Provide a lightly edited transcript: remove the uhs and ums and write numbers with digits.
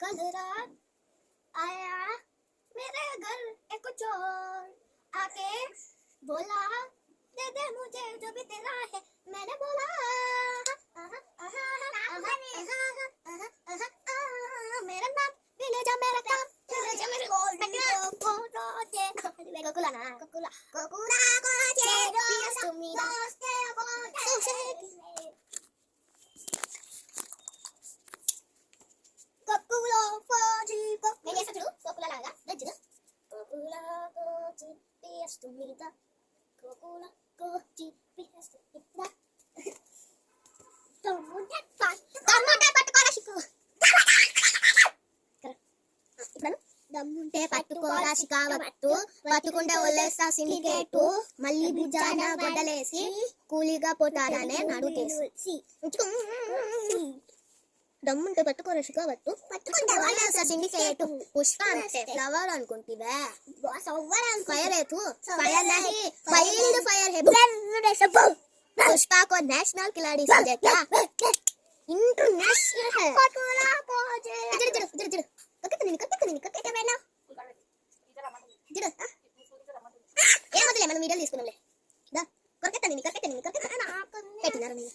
कल रात आया मेरे घर एक चोर, आके बोला दे दे मुझे जो भी तेरा है। मैंने बोला मेरा नाम विलेजा, मेरा काम विलेजा, मेरे कोकुला ना कोकुला कोकुला कोचे पियास तुमी दोस्ते सोशे कोकुला कोची मैंने ऐसा चलो कोकुला लगा रज कोकुला कोची पियास तुमी दा कोकुला कोची पियास तुमी दा टमाटा पట్టుకోరా శికు దమ్ముంటే పట్టుకోరా శికావట్టు పట్టుకుంటే ఒళ్ళేస్తా సిండికేటు మళ్ళీ భుజాన గొడ్డలేసి కూలీగా పోతాననే నడుకేసి దమ్ముంటే పట్టుకోరా శికావట్టు పట్టుకుంటే ఒళ్ళేస్తా సిండికేటు పుష్ప అంటే ఫ్లవర్ అనుకుంటివే ఫైర్ है तू फायर नहीं वाइल्ड फायर है पुष्पा को नेशनल खिलाड़ी समझे क्या इंटरनेशनल है ఏమొద్దులే మనం వీడియోలు తీసుకున్నాంలే దా కొరకెత్తాను కొరకెత్తాను